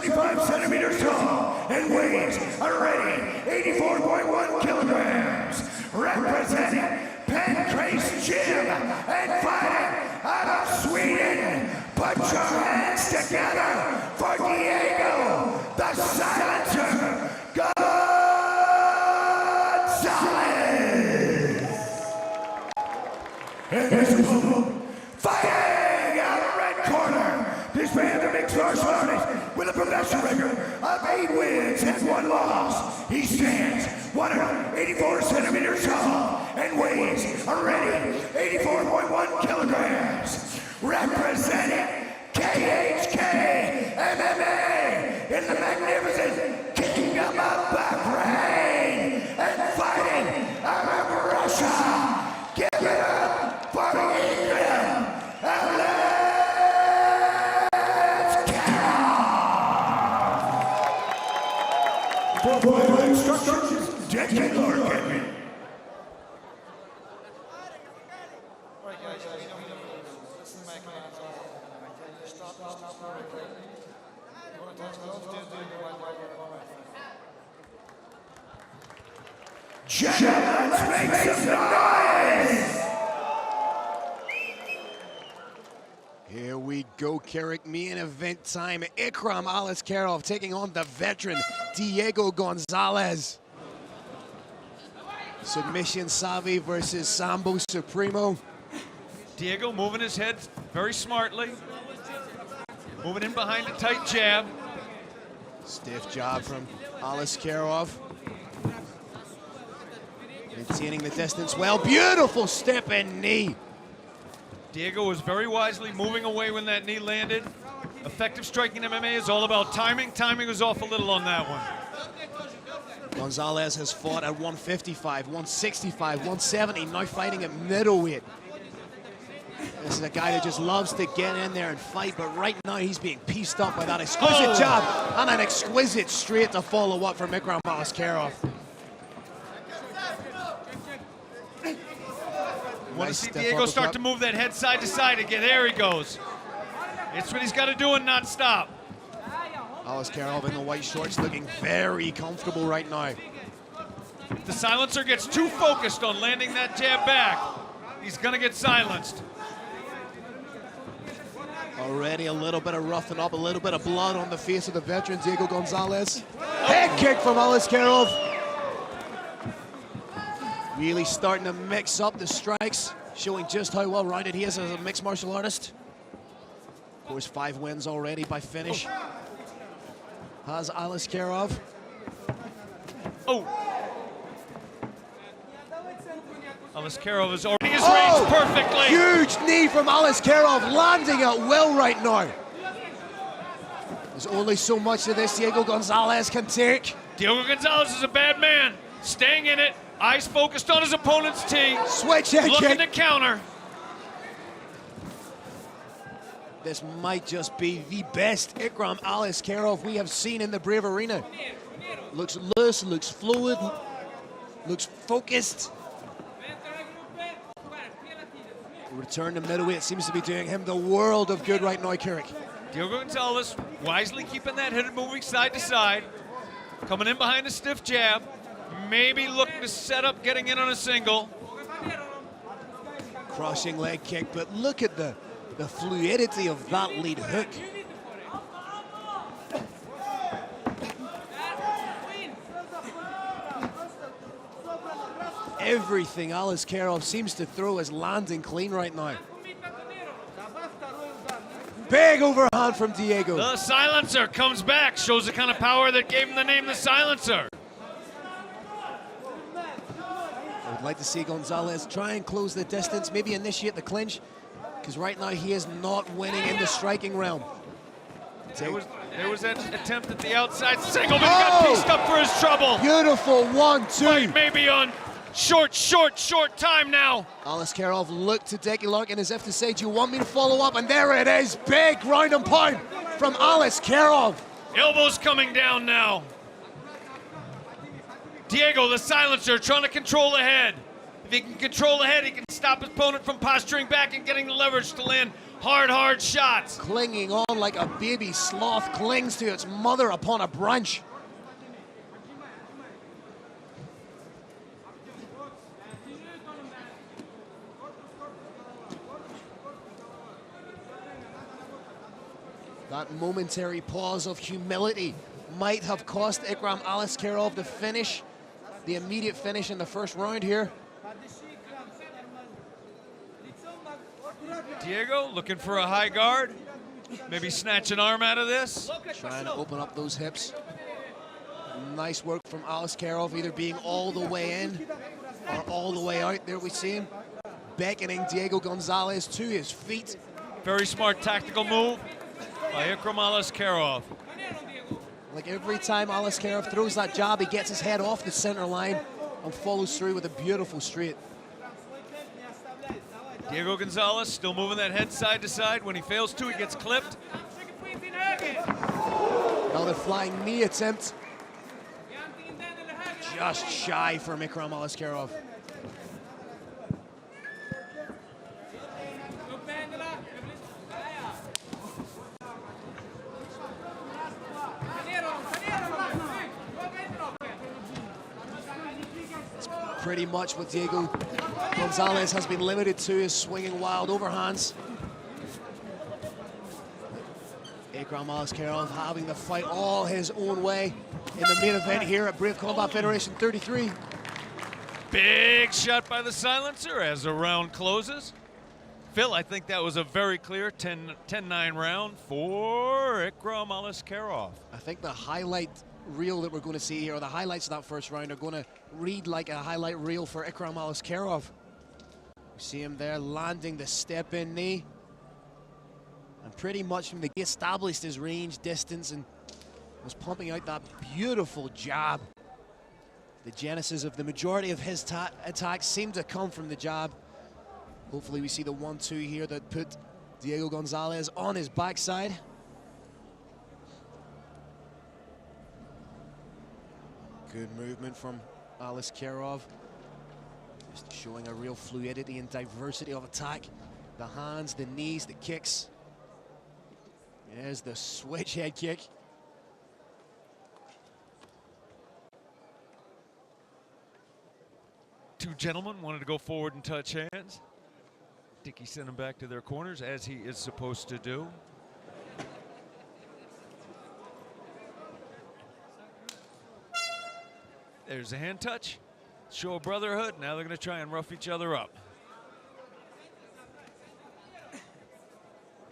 75 centimeters tall and weighs a ready 84.1 kilograms. Representing Pancrase Gym and fighting out of Sweden. Put your hands together for Diego, the Silencer Gonzalez. And his opponent, fighting out of red corner. This man's a mixed martial artist with a professional record of 8 wins and 1 loss. He stands 184 centimeters tall and weighs a ready 84.1 kilograms. Representing KHK MMA in the magnificent Kingdom of Bahrain and fighting out of Russia. Give it up for Ikram Aliskerov. For further instructions, Jackie Larkin. Let's make some noise! Here we go, Carrick. Main event time. Ikram Aliskerov taking on the veteran Diego Gonzalez. Submission savvy versus Sambo Supremo. Diego moving his head very smartly. Moving in behind a tight jab. Stiff jab from Aliskerov. Maintaining the distance well. Beautiful step and knee. Diego was very wisely moving away when that knee landed. Effective striking in MMA is all about timing. Timing was off a little on that one. Gonzalez has fought at 155, 165, 170, now fighting at middleweight. This is a guy that just loves to get in there and fight, but right now he's being pieced up by that exquisite jab and an exquisite straight to follow up from Ikram Aliskerov. Want to see Diego start to move that head side to side again. There he goes. It's what he's got to do and not stop. Aliskerov in the white shorts looking very comfortable right now. If the silencer gets too focused on landing that jab back, he's going to get silenced. Already a little bit of roughing up, a little bit of blood on the face of the veteran Diego Gonzalez. Head kick from Aliskerov. Really starting to mix up the strikes, showing just how well-rounded he is as a mixed martial artist. Of course, 5 wins already by finish. Has Aliskerov. Oh! Aliskerov is already his range perfectly. Huge knee from Aliskerov, landing at will right now. There's only so much of this Diego Gonzalez can take. Diego Gonzalez is a bad man. Staying in it. Eyes focused on his opponent's tee. Switch head looking kick. to counter. This might just be the best Ikram Aliskerov we have seen in the Brave Arena. Looks loose, looks fluid, looks focused. Return to middleweight seems to be doing him the world of good right now, Carrick. Diego Gonzalez wisely keeping that head moving side to side. Coming in behind a stiff jab. Maybe looking to set up, getting in on a single. Crushing leg kick, but look at the fluidity of that lead hook. Everything Aliskerov seems to throw is landing clean right now. Big overhand from Diego. The silencer comes back, shows the kind of power that gave him the name the silencer. I would like to see Gonzalez try and close the distance, maybe initiate the clinch, because right now he is not winning in the striking realm. There was that attempt at the outside single, but he got pieced up for his trouble. Beautiful 1-2. Fight maybe on short time now. Aliskerov looked to Decky Larkin as if to say, do you want me to follow up? And there it is, big ground and pound from Aliskerov. Elbows coming down now. Diego, the silencer, trying to control the head. If he can control the head, he can stop his opponent from posturing back and getting the leverage to land Hard shots. Clinging on like a baby sloth clings to its mother upon a branch. That momentary pause of humility might have cost Ikram Aliskerov the finish, the immediate finish in the first round here. Diego looking for a high guard. Maybe snatch an arm out of this. Trying to open up those hips. Nice work from Aliskerov, either being all the way in or all the way out. There we see him beckoning Diego Gonzalez to his feet. Very smart tactical move by Ikram Aliskerov. Like every time Aliskerov throws that jab, he gets his head off the center line and follows through with a beautiful straight. Diego Gonzalez still moving that head side to side. When he fails to, he gets clipped. Another flying knee attempt. Just shy from Ikram Aliskerov. Pretty much what Diego Gonzalez has been limited to is swinging wild overhands. Ikram Aliskerov having the fight all his own way in the main event here at Brave Combat Federation 33. Big shot by the silencer as the round closes. Phil, I think that was a very clear 10-9 round for Ikram Aliskerov. I think the highlight reel that we're going to see here, or the highlights of that first round, are going to read like a highlight reel for Ikram Aliskerov. We see him there landing the step-in knee. And pretty much from the he established his range, distance, and was pumping out that beautiful jab. The genesis of the majority of his attacks seemed to come from the jab. Hopefully we see the 1-2 here that put Diego Gonzalez on his backside. Good movement from Aliskerov. Just showing a real fluidity and diversity of attack. The hands, the knees, the kicks. There's the switch head kick. Two gentlemen wanted to go forward and touch hands. Dickey sent them back to their corners, as he is supposed to do. There's a hand touch. Show of brotherhood. Now they're going to try and rough each other up.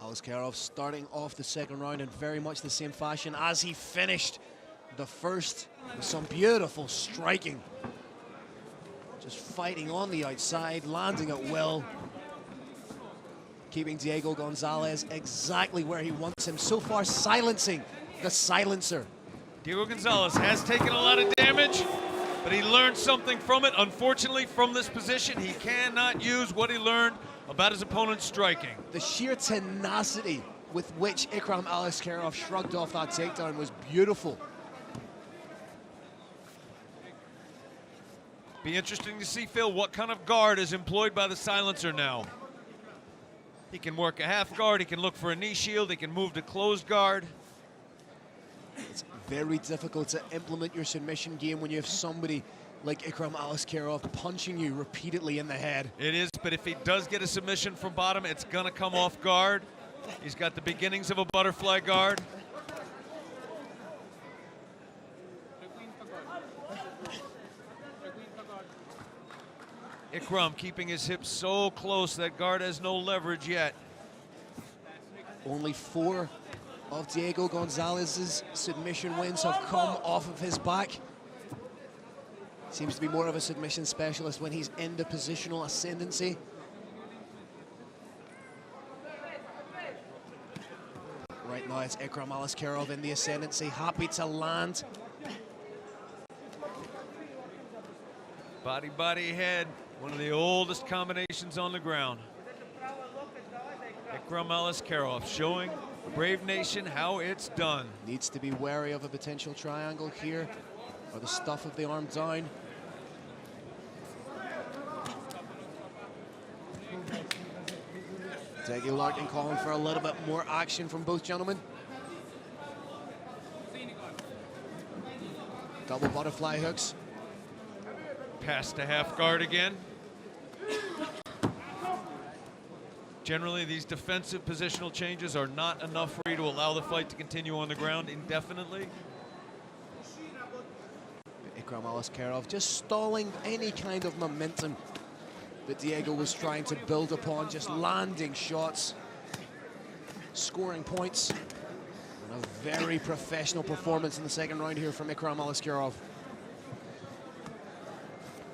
Aliskerov starting off the second round in very much the same fashion as he finished the first, with some beautiful striking. Just fighting on the outside, landing at will. Keeping Diego Gonzalez exactly where he wants him. So far silencing the silencer. Diego Gonzalez has taken a lot of damage, but he learned something from it. Unfortunately, from this position, he cannot use what he learned about his opponent's striking. The sheer tenacity with which Ikram Aliskerov shrugged off that takedown was beautiful. Be interesting to see, Phil, what kind of guard is employed by the silencer now. He can work a half guard, he can look for a knee shield, he can move to closed guard. It's very difficult to implement your submission game when you have somebody like Ikram Aliskerov punching you repeatedly in the head. It is, but if he does get a submission from bottom, it's gonna come off guard. He's got the beginnings of a butterfly guard. Ikram keeping his hips so close that guard has no leverage yet. Only 4 of Diego Gonzalez's submission wins have come off of his back. Seems to be more of a submission specialist when he's in the positional ascendancy. Right now it's Ikram Aliskerov in the ascendancy, happy to land. Body, body, head. One of the oldest combinations on the ground. Ikram Aliskerov showing Brave Nation how it's done. Needs to be wary of a potential triangle here, or the stuff of the arm down. Dougie Larkin calling for a little bit more action from both gentlemen. Double butterfly hooks. Pass to half guard again. Generally, these defensive positional changes are not enough for you to allow the fight to continue on the ground indefinitely. Ikram Aliskerov just stalling any kind of momentum that Diego was trying to build upon, just landing shots, scoring points. And a very professional performance in the second round here from Ikram Aliskerov.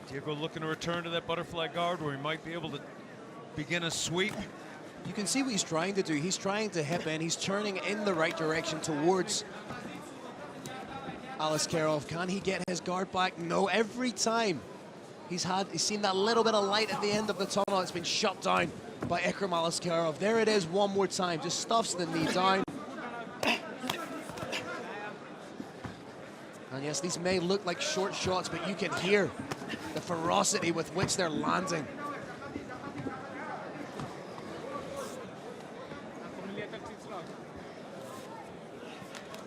Diego looking to return to that butterfly guard where he might be able to begin a sweep. You can see what he's trying to do. He's trying to hip in. He's turning in the right direction towards Aliskerov. Can he get his guard back? No. Every time he's seen that little bit of light at the end of the tunnel, it's been shut down by Ikram Aliskerov. There it is one more time. Just stuffs the knee down. And yes, these may look like short shots, but you can hear the ferocity with which they're landing.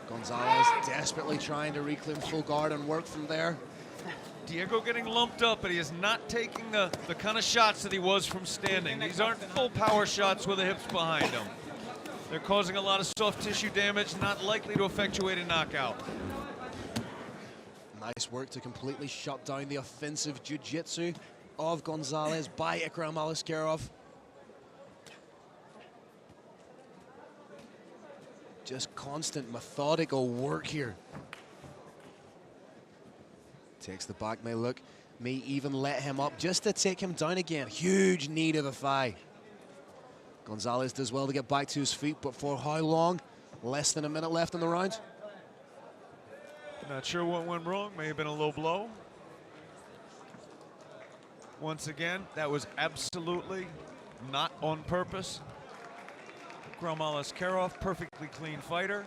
Gonzalez desperately trying to reclaim full guard and work from there. Diego getting lumped up, but he is not taking the kind of shots that he was from standing. These aren't full power shots with the hips behind him. They're causing a lot of soft tissue damage, not likely to effectuate a knockout. Nice work to completely shut down the offensive jiu-jitsu of Gonzalez by Ikram Aliskerov. Just constant, methodical work here. Takes the back, may even let him up just to take him down again. Huge knee to the thigh. Gonzalez does well to get back to his feet, but for how long? Less than a minute left in the round. Not sure what went wrong, may have been a low blow. Once again, that was absolutely not on purpose. Ikram Aliskerov, perfectly clean fighter.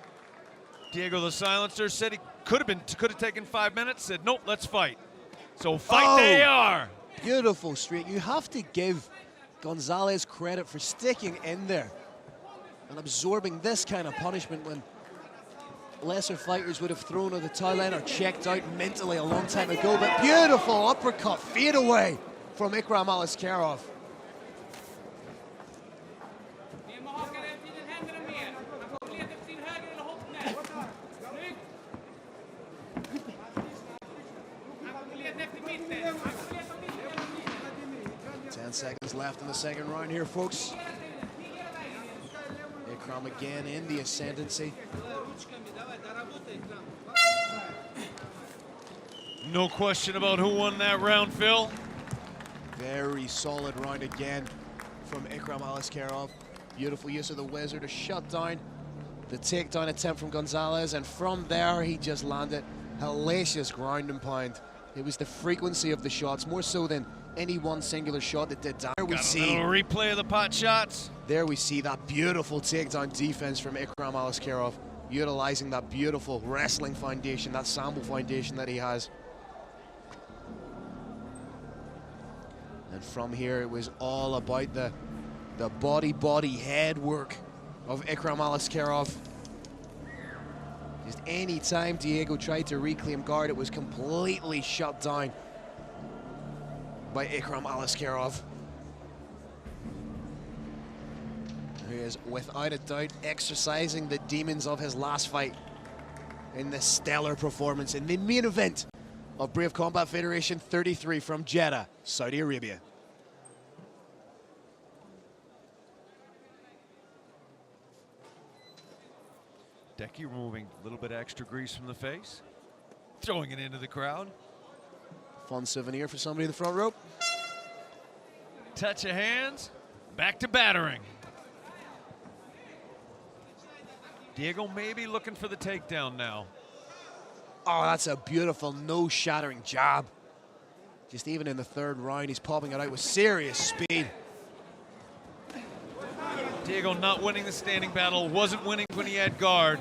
Diego the Silencer said he could have taken 5 minutes, said nope, let's fight. So fight they are. Beautiful straight. You have to give Gonzalez credit for sticking in there and absorbing this kind of punishment when lesser fighters would have thrown on the towel in or checked out mentally a long time ago. But beautiful uppercut fade away from Ikram Aliskerov. Seconds left in the second round here, folks. Ikram again in the ascendancy. No question about who won that round, Phil. Very solid round again from Ikram Aliskerov. Beautiful use of the whizzer to shut down the takedown attempt from Gonzalez, and from there he just landed hellacious ground and pound. It was the frequency of the shots, more so than any one singular shot that did damage. There we see a little replay of the pot shots. There we see that beautiful takedown defense from Ikram Aliskerov, utilizing that beautiful wrestling foundation, that sambo foundation that he has. And from here, it was all about the body head work of Ikram Aliskerov. Just any time Diego tried to reclaim guard, it was completely shut down by Ikram Aliskerov, who is without a doubt exercising the demons of his last fight in this stellar performance in the main event of Brave Combat Federation 33 from Jeddah, Saudi Arabia. Decky removing a little bit of extra grease from the face, throwing it into the crowd. Fun souvenir for somebody in the front row. Touch of hands, back to battering. Diego maybe looking for the takedown now. Oh, that's a beautiful nose-shattering jab. Just even in the third round, he's popping it out with serious speed. Diego not winning the standing battle, wasn't winning when he had guard.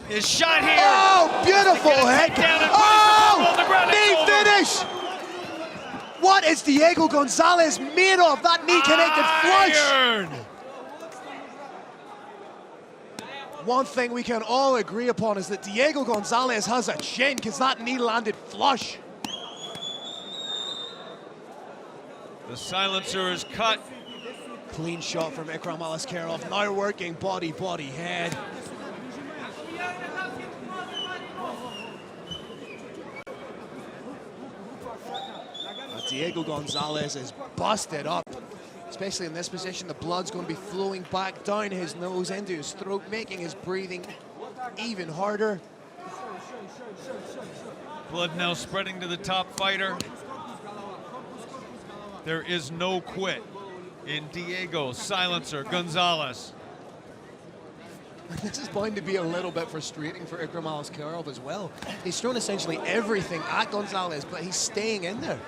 His shot here. Oh, beautiful hit. Oh, knee finish. What is Diego Gonzalez made of? That knee connected flush. One thing we can all agree upon is that Diego Gonzalez has a chin, because that knee landed flush. The silencer is cut. Clean shot from Ikram Aliskerov, now working body, head. Diego Gonzalez is busted up, especially in this position. The blood's going to be flowing back down his nose into his throat, making his breathing even harder. Blood now spreading to the top fighter. There is no quit in Diego Silencer Gonzalez. This is going to be a little bit frustrating for Ikram Aliskerov as well. He's thrown essentially everything at Gonzalez, but he's staying in there.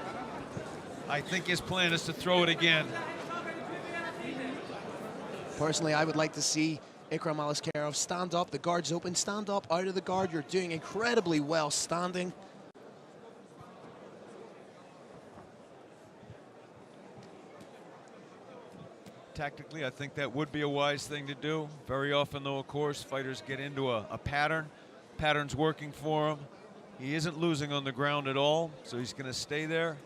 I think his plan is to throw it again. Personally, I would like to see Ikram Aliskerov stand up. The guard's open. Stand up out of the guard. You're doing incredibly well standing. Tactically, I think that would be a wise thing to do. Very often, though, of course, fighters get into a pattern. Pattern's working for him. He isn't losing on the ground at all, so he's going to stay there,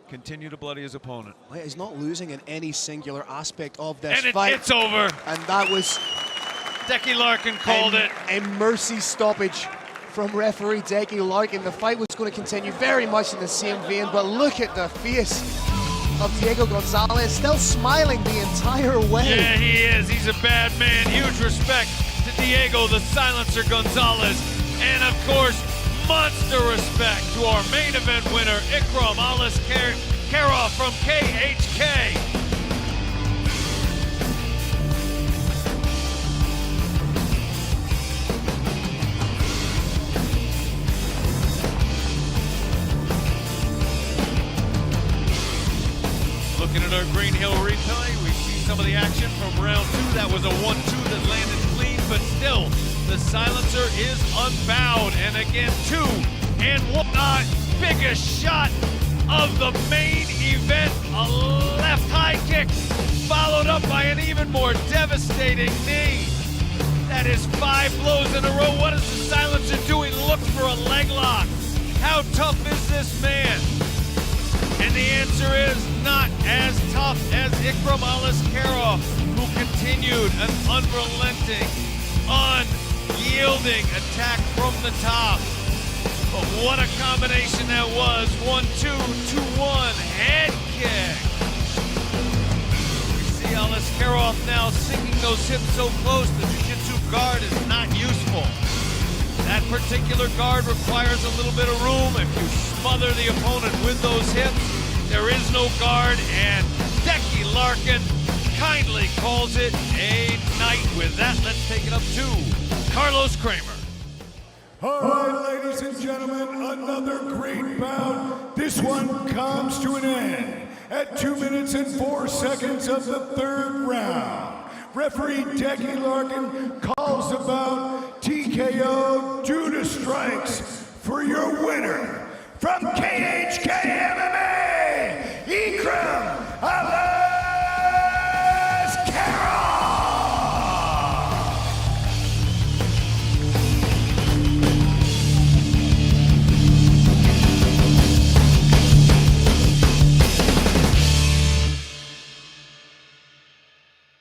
continue to bloody his opponent. He's not losing in any singular aspect of this And fight. it's over. And that was Decky Larkin called it. A mercy stoppage from referee Decky Larkin. The fight was going to continue very much in the same vein, but look at the face of Diego Gonzalez, still smiling the entire way. Yeah, he is. He's a bad man. Huge respect to Diego the Silencer Gonzalez. And, of course, monster respect to our main event winner, Ikram Aliskerov from KHK. Looking at our Green Hill replay, we see some of the action from round 2. That was a 1-2 that landed clean, but still, the Silencer is unbowed. And again, 2 and 1. Biggest shot of the main event, a left high kick, followed up by an even more devastating knee. That is 5 blows in a row. What is the Silencer doing? Looks for a leg lock. How tough is this man? And the answer is not as tough as Ikram Aliskerov, who continued an unrelenting, unyielding attack from the top. But what a combination that was. 1-2, 2-1, head kick. We see Aliskerov now sinking those hips so close, the jiu-jitsu guard is not useful. That particular guard requires a little bit of room. If you smother the opponent with those hips, there is no guard, and Decky Larkin kindly calls it a night. With that, let's take it up to Carlos Kramer. All right, ladies and gentlemen, another great bout. This one comes to an end at 2 minutes and 4 seconds of the 3rd round. Referee Decky Larkin calls the bout TKO due to strikes for your winner from KHK MMA, Ikram Aliskerov.